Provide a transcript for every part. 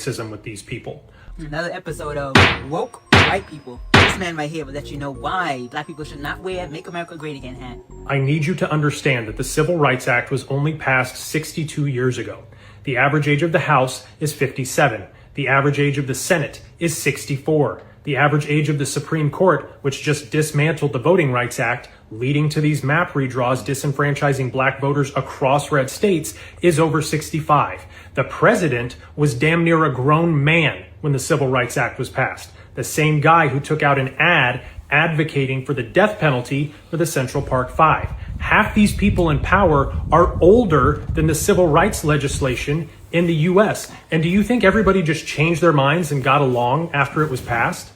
racism with these people. Another episode of Woke White People. This man right here will let you know why black people should not wear Make America Great Again hat. I need you to understand that the Civil Rights Act was only passed 62 years ago. The average age of the House is 57. The average age of the Senate is 64. The average age of the Supreme Court, which just dismantled the Voting Rights Act, leading to these map redraws disenfranchising black voters across red states, is over 65. The president was damn near a grown man when the Civil Rights Act was passed. The same guy who took out an ad advocating for the death penalty for the Central Park Five. Half these people in power are older than the civil rights legislation in the US. And do you think everybody just changed their minds and got along after it was passed?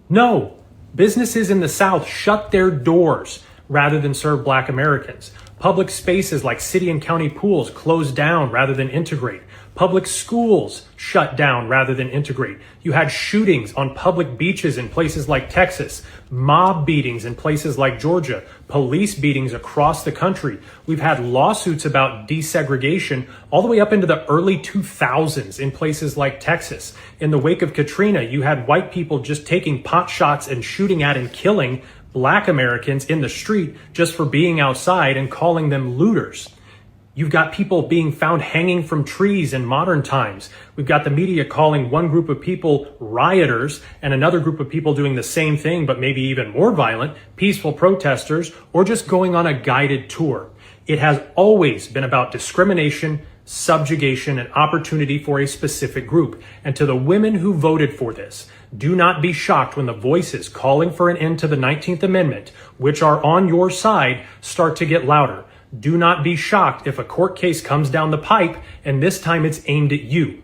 No. Businesses in the South shut their doors rather than serve black Americans. Public spaces like city and county pools closed down rather than integrate. Public schools shut down rather than integrate. You had shootings on public beaches in places like Texas, mob beatings in places like Georgia, police beatings across the country. We've had lawsuits about desegregation all the way up into the early 2000s in places like Texas. In the wake of Katrina, you had white people just taking pot shots and shooting at and killing black Americans in the street just for being outside and calling them looters. You've got people being found hanging from trees in modern times. We've got the media calling one group of people rioters and another group of people doing the same thing, but maybe even more violent, peaceful protesters, or just going on a guided tour. It has always been about discrimination, subjugation, and opportunity for a specific group. And to the women who voted for this, do not be shocked when the voices calling for an end to the 19th Amendment, which are on your side, start to get louder. Do not be shocked if a court case comes down the pipe and this time it's aimed at you.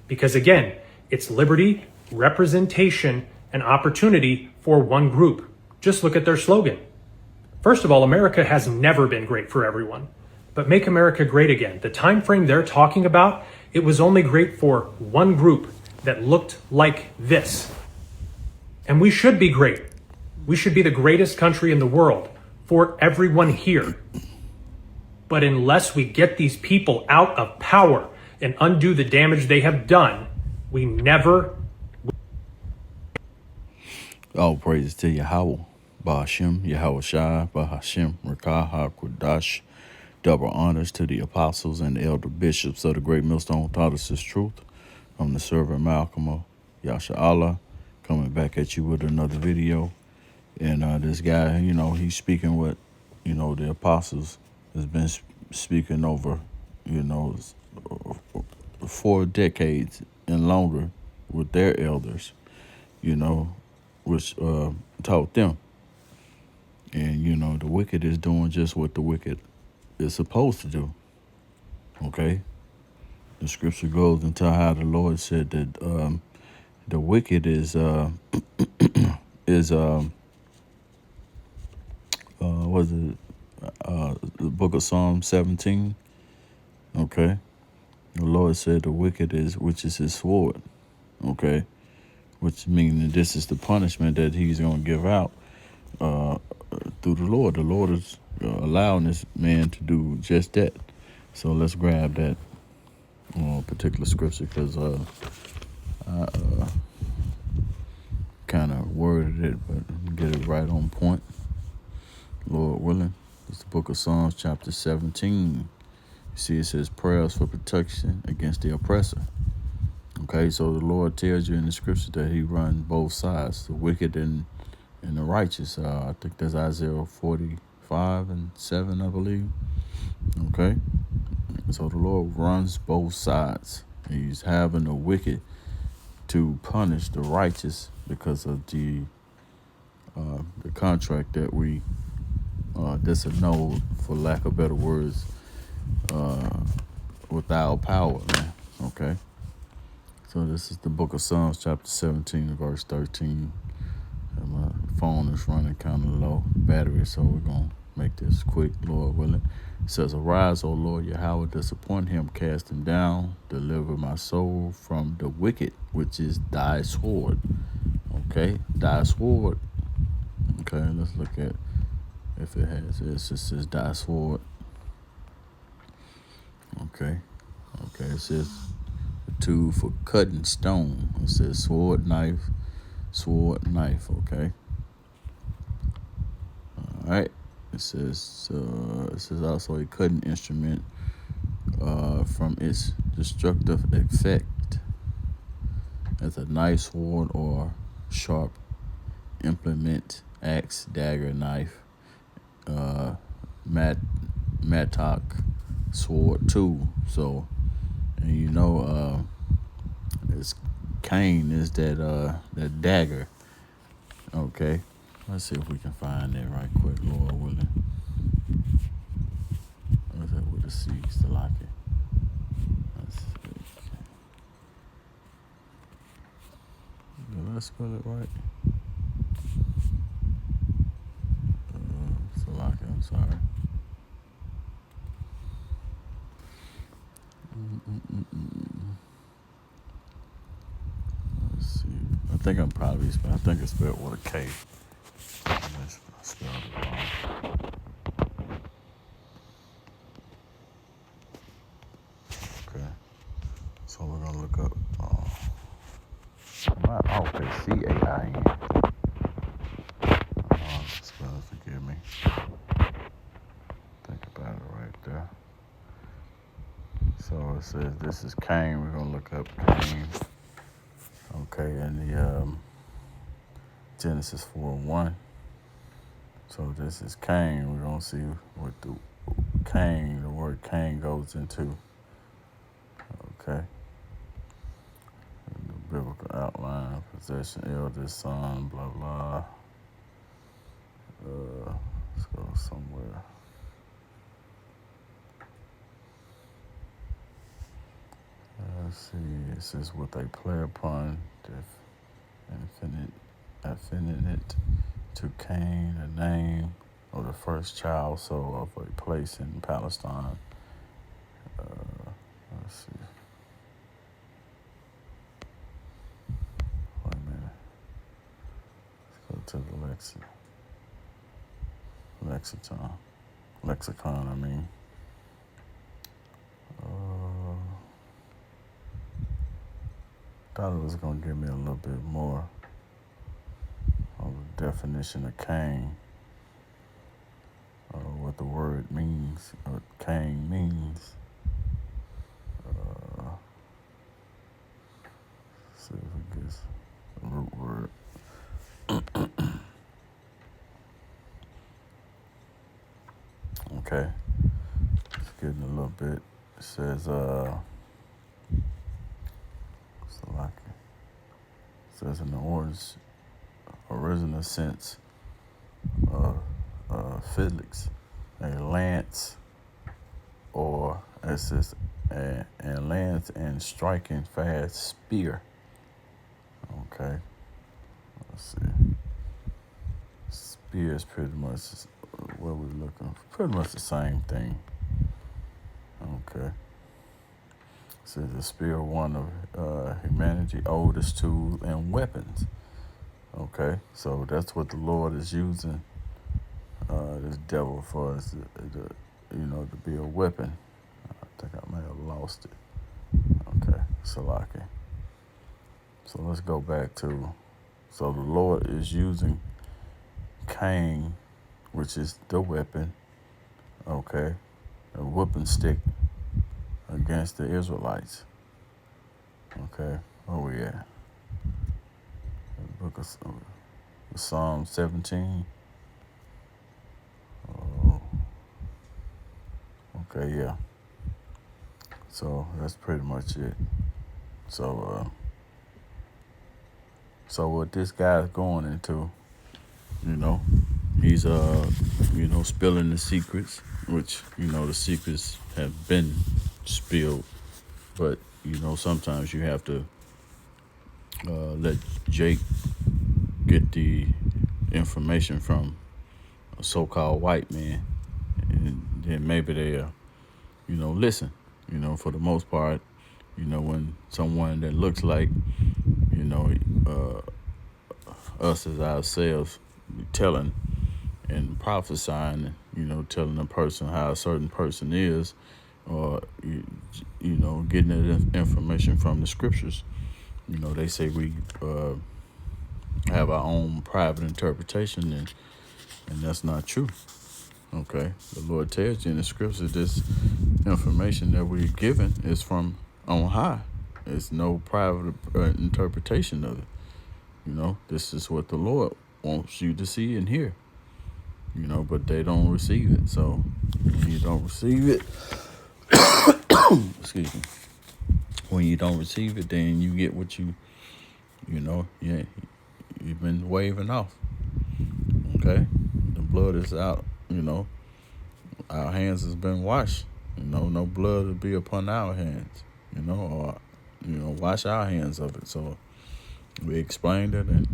Because again, it's liberty, representation, and opportunity for one group. Just look at their slogan. First of all, America has never been great for everyone. But Make America Great Again, the time frame they're talking about, it was only great for one group that looked like this. And we should be great. We should be the greatest country in the world for everyone here. But unless we get these people out of power and undo the damage they have done, we never. All praises to Yahweh, Ba'ashem, Yahweh Shai, Ba'ashem, Rakah HaKodash. Double honors to the apostles and the elder bishops of the great millstone taught us this truth. I'm the servant Milchamah-ba, Yasha Allah, coming back at you with another video. And this guy, he's speaking what, the apostles has been speaking over, 4 decades and longer with their elders, which taught them. And, the wicked is doing just what the wicked is supposed to do. Okay? The scripture goes into how the Lord said that the wicked is the book of Psalm 17. Okay. The Lord said the wicked which is his sword. Okay. Which means that this is the punishment that he's going to give out through the Lord. The Lord is allowing this man to do just that. So let's grab that particular scripture because I kind of worded it, but get it right on point. Lord willing. It's the book of Psalms, chapter 17. You see, it says prayers for protection against the oppressor. Okay, so the Lord tells you in the scripture that he runs both sides, the wicked and the righteous. I think that's Isaiah 45:7, I believe. Okay, so the Lord runs both sides. He's having the wicked to punish the righteous because of the contract that we disannulled, for lack of better words, without power, man. Okay. So this is the book of Psalms, chapter 17, verse 13. And my phone is running kind of low battery, so we're going to make this quick, Lord willing. It says, arise, O Lord, Yahweh, disappoint him, cast him down, deliver my soul from the wicked, which is thy sword. Okay, thy sword. Okay, let's look at if it has this. It says thy sword. Okay, it says two for cutting stone. It says sword, knife, okay? All right. It says also a cutting instrument from its destructive effect as a knife, sword, or sharp implement, axe, dagger, knife, mattock, sword, tool. So, and it's cane is that dagger. Okay, let's see if we can find that right quick, Lord willing. What's that with the C's to lock it? Let's see. Did I spell it right? Salaki, I'm sorry. Let's see. I think it's spelled with a K. I spelled it wrong. Okay. So we're gonna look up. Okay, C-A-I-N. Spell, forgive me. Think about it right there. So it says this is Cain. We're gonna look up Cain. Okay, and the Genesis 4:1. So this is Cain. We're gonna see what the word Cain goes into. Okay. And the biblical outline, possession, eldest son, blah blah. Let's go somewhere. Let's see. It says what they play upon, infinite to Cain, the name of the first child, so of a place in Palestine. Let's see. Wait a minute. Let's go to the lexicon, I mean. Thought it was going to give me a little bit more of the definition of Cain, what the word means, what Cain means. See if it gets the root word. Okay, it's getting a little bit. It says, says in the original sense of physics, a lance, or it says a lance and striking fast spear. Okay, let's see. Spear is pretty much what we're looking for. Pretty much the same thing. Okay. Says the spear, one of humanity's oldest tools and weapons. Okay, so that's what the Lord is using this devil for, us to be a weapon. I think I may have lost it. Okay, Salaki. So let's go back to. So the Lord is using Cain, which is the weapon. Okay, a whooping stick against the Israelites. Okay, where we at? The book of Psalm 17. Oh, okay, yeah. So that's pretty much it. So what this guy's going into, he's spilling the secrets, which the secrets have been spilled, but sometimes you have to let Jake get the information from a so-called white man, and then maybe they'll listen. For the most part, when someone that looks like us as ourselves telling and prophesying, telling a person how a certain person is, or getting that information from the scriptures. They say we have our own private interpretation, and that's not true. Okay, the Lord tells you in the scriptures this information that we're given is from on high. It's no private interpretation of it. This is what the Lord wants you to see and hear. But they don't receive it. So when you don't receive it, excuse me. When you don't receive it, then you get what you've been waving off. Okay, the blood is out. Our hands has been washed. No blood will be upon our hands. Or wash our hands of it. So we explained it, and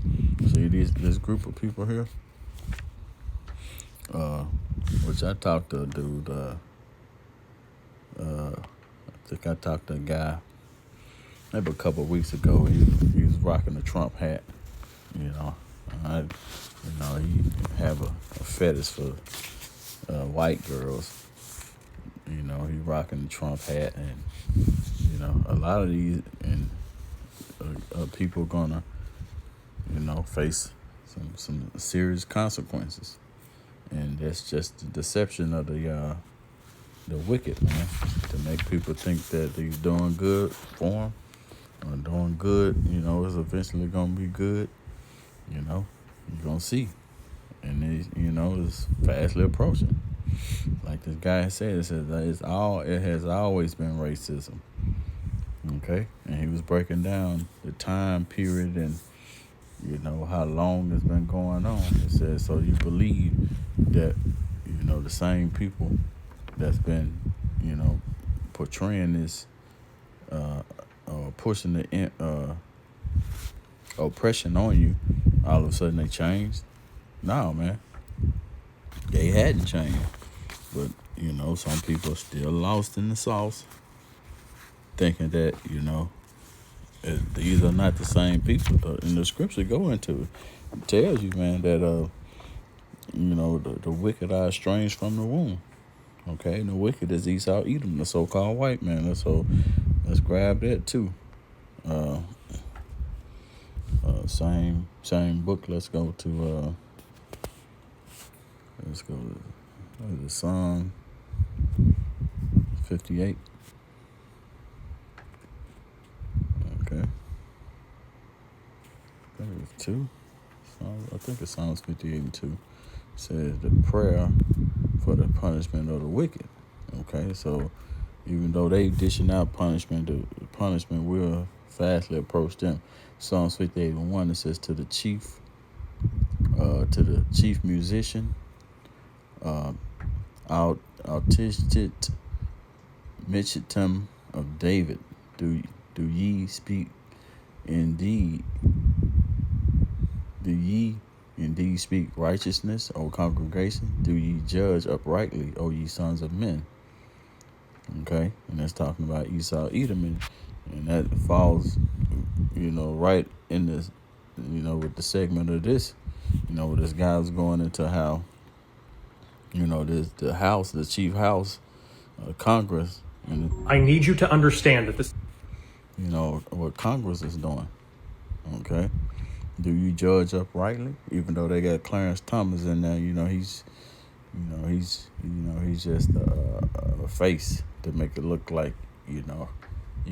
see this group of people here. Which I talked to a dude. I think I talked to a guy maybe a couple of weeks ago. He was rocking a Trump hat. He have a fetish for white girls. He rocking the Trump hat, and a lot of these people gonna face some serious consequences, and that's just the deception of the wicked, man, to make people think that he's doing good for them or doing good. It's eventually gonna be good. You're gonna see, and it's fastly approaching. Like this guy said, it has always been racism. Okay, and he was breaking down the time period and how long it's been going on. It says, so you believe that the same people that's been portraying this pushing the oppression on you, all of a sudden they changed? No, man, they hadn't changed. But some people are still lost in the sauce, thinking that these are not the same people. And the scripture go into it tells you, man, that the wicked are estranged from the womb. Okay, and the wicked is Esau, Edom, the so-called white man. So let's grab that too. Same book. Let's go to Psalm 58. Okay. I think it's 2. I think it's Psalms 58 and 2. It says the prayer for the punishment of the wicked. Okay, so even though they dishing out punishment, the punishment will fastly approach them. Psalms 58 and 1, it says to the chief musician, Autistic Mitchitum of David, do ye speak indeed? Do ye indeed speak righteousness, O congregation? Do ye judge uprightly, O ye sons of men? Okay, and that's talking about Esau, Edom, and that falls, right in this, with the segment of this, where this guy's going into how, the chief house, Congress, and I need you to understand that this. What Congress is doing. Okay, do you judge uprightly? Even though they got Clarence Thomas in there, he's just a face to make it look like you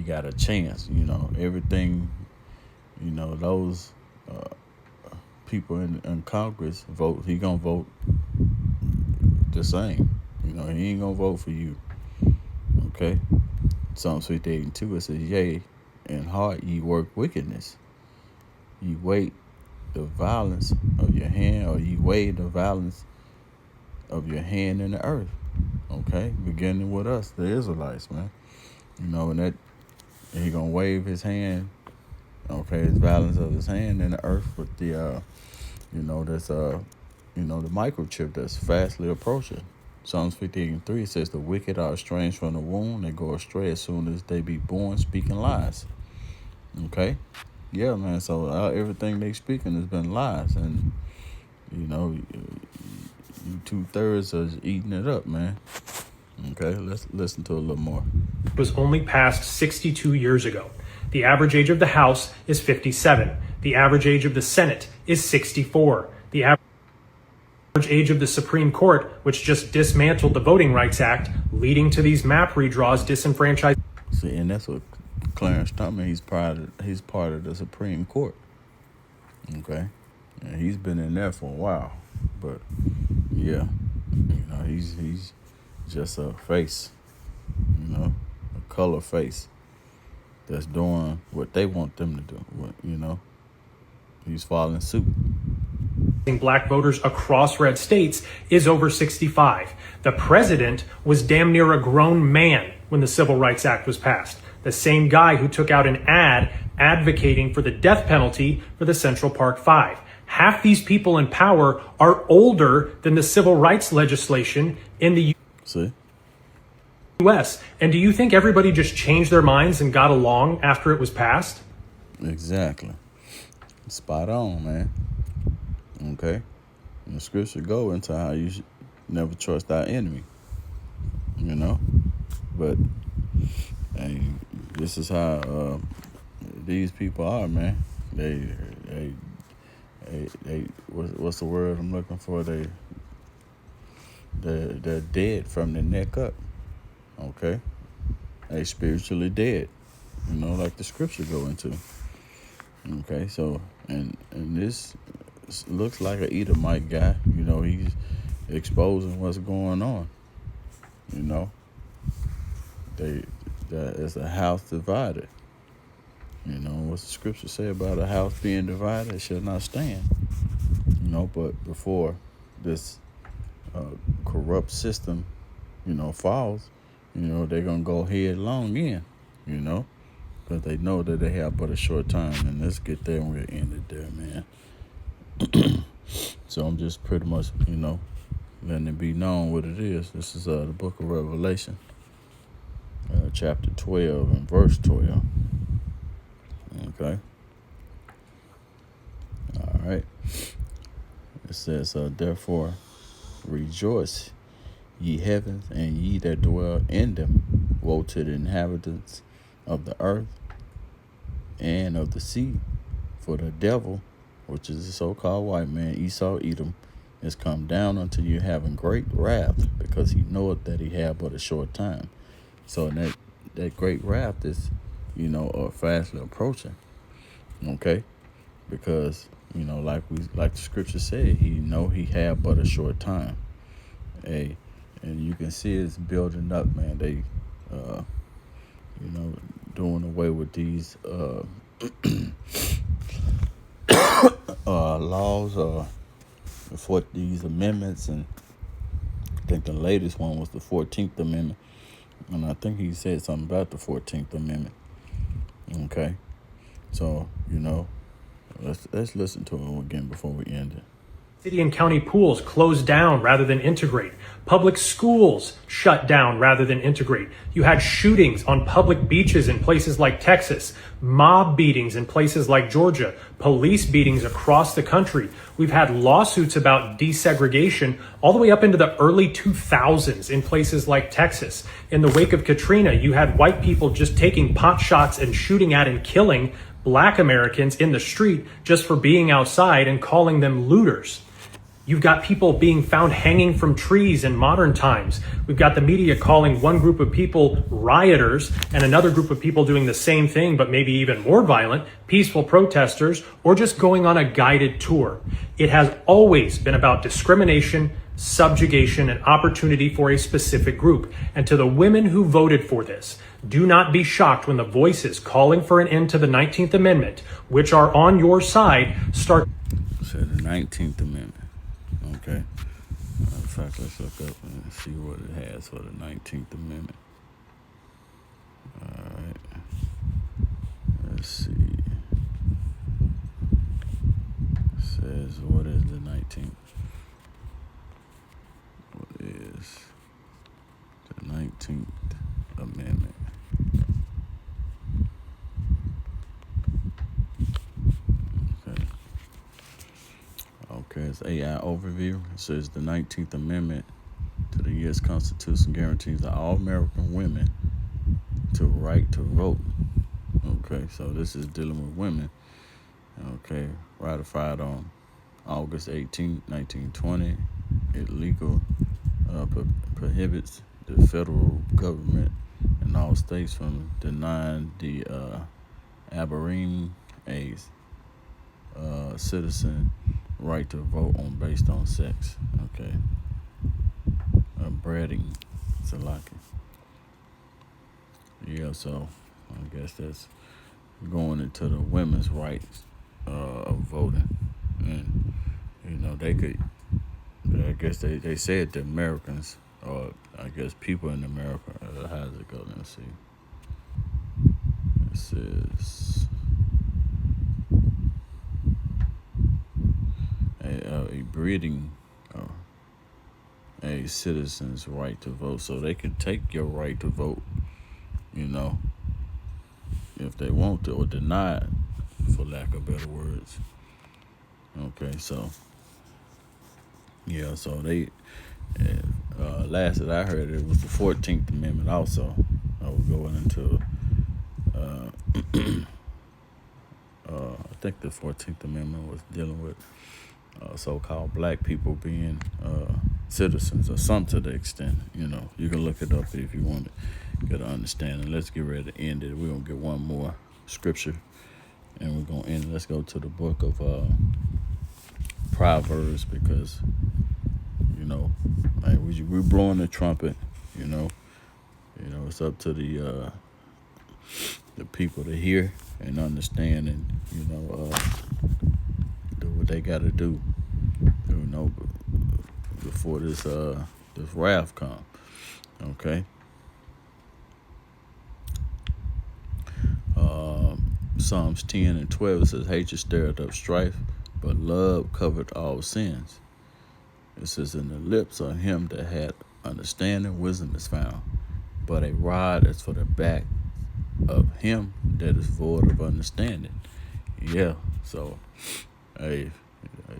got a chance. Everything. Those people in Congress vote. He gonna vote the same. He ain't gonna vote for you. Okay. Psalms 58 and 2, it says, yea, in heart ye work wickedness. Ye wait the violence of your hand, or ye weigh the violence of your hand in the earth. Okay, beginning with us, the Israelites, man. And that he gonna wave his hand. Okay, his violence of his hand in the earth with the, that's the microchip that's fastly approaching. Psalms 58 and 3 says, the wicked are estranged from the womb. They go astray as soon as they be born, speaking lies. Okay? Yeah, man. So everything they speaking has been lies. And, you 2/3 are eating it up, man. Okay, let's listen to a little more. Was only passed 62 years ago. The average age of the House is 57. The average age of the Senate is 64. The average age of the Supreme Court, which just dismantled the Voting Rights Act, leading to these map redraws, disenfranchised. See, and that's what Clarence Thomas, he's part of the Supreme Court. Okay, and he's been in there for a while, but yeah, he's just a face, a color face that's doing what they want them to do. He's following suit. Black voters across red states is over 65. The president was damn near a grown man when the Civil Rights Act was passed. The same guy who took out an ad advocating for the death penalty for the Central Park Five. Half these people in power are older than the civil rights legislation in the U.S. And do you think everybody just changed their minds and got along after it was passed? Exactly. Spot on, man. Okay. And the scripture go into how you should never trust thy enemy. But hey, this is how these people are, man. They what's the word I'm looking for? They're dead from the neck up. Okay. They spiritually dead. Like the scripture go into. Okay, so and this looks like an Edomite guy. He's exposing what's going on. It's a house divided. What's the scripture say about a house being divided? It shall not stand. But before this corrupt system, falls, they're gonna go headlong in, because they know that they have but a short time. And let's get there and we'll end it there, man. So I'm just pretty much, letting it be known what it is. This is the book of Revelation, chapter 12 and verse 12. Okay. All right. It says, therefore, rejoice, ye heavens, and ye that dwell in them. Woe to the inhabitants of the earth and of the sea. For the devil, which is the so-called white man, Esau, Edom, is come down unto you having great wrath, because he knoweth that he have but a short time. So that great wrath is, fastly approaching. Okay? Because, like the scripture said, he had but a short time. And you can see it's building up, man. They doing away with these laws for these amendments, and I think the latest one was the 14th Amendment, and I think he said something about the 14th Amendment. Okay, so let's listen to it again before we end it. City and county pools closed down rather than integrate. Public schools shut down rather than integrate. You had shootings on public beaches in places like Texas, mob beatings in places like Georgia, police beatings across the country. We've had lawsuits about desegregation all the way up into the early 2000s in places like Texas. In the wake of Katrina, you had white people just taking pot shots and shooting at and killing Black Americans in the street just for being outside and calling them looters. You've got people being found hanging from trees in modern times. We've got the media calling one group of people rioters and another group of people doing the same thing, but maybe even more violent, peaceful protesters, or just going on a guided tour. It has always been about discrimination, subjugation, and opportunity for a specific group. And to the women who voted for this, do not be shocked when the voices calling for an end to the 19th Amendment, which are on your side, start. So the 19th Amendment. Okay. Matter of fact, let's look up and see what it has for the 19th Amendment. All right. Let's see. It says, what is the 19th? What is the 19th Amendment? Okay, it's AI overview. It says the 19th Amendment to the U.S. Constitution guarantees all American women the right to vote. Okay, so this is dealing with women. Okay, ratified on August 18, 1920. It legal prohibits the federal government and all states from denying the Aborigine citizen right to vote on based on sex. Okay, breeding, Salaki. Yeah, so I guess that's going into the women's rights of voting, and they could. I guess they said the Americans, or I guess people in America. How does it go? Let's see. It says a breeding a citizen's right to vote, so they can take your right to vote, if they want to, or deny it, for lack of better words. Okay, so yeah, so they last that I heard, it was the 14th Amendment also. I was going into I think the 14th Amendment was dealing with so-called black people being citizens, or some to the extent. You can look it up if you want to get an understanding. Let's get ready to end it. We're going to get one more scripture, and we're going to end it. Let's go to the book of Proverbs, because, we're blowing the trumpet, it's up to the people to hear and understand, and, do what they got to do, before this wrath come. Okay. Psalms 10 and 12 says, hatred stirred up strife, but love covered all sins. It says, in the lips of him that had understanding, wisdom is found, but a rod is for the back of him that is void of understanding. Yeah, so hey,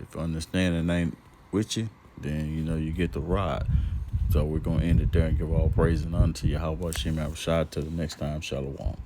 if understanding ain't with you, then you get the rod. So we're gonna end it there and give all praise and honor to Yahweh Shem Abishai. Till the next time, Shalom.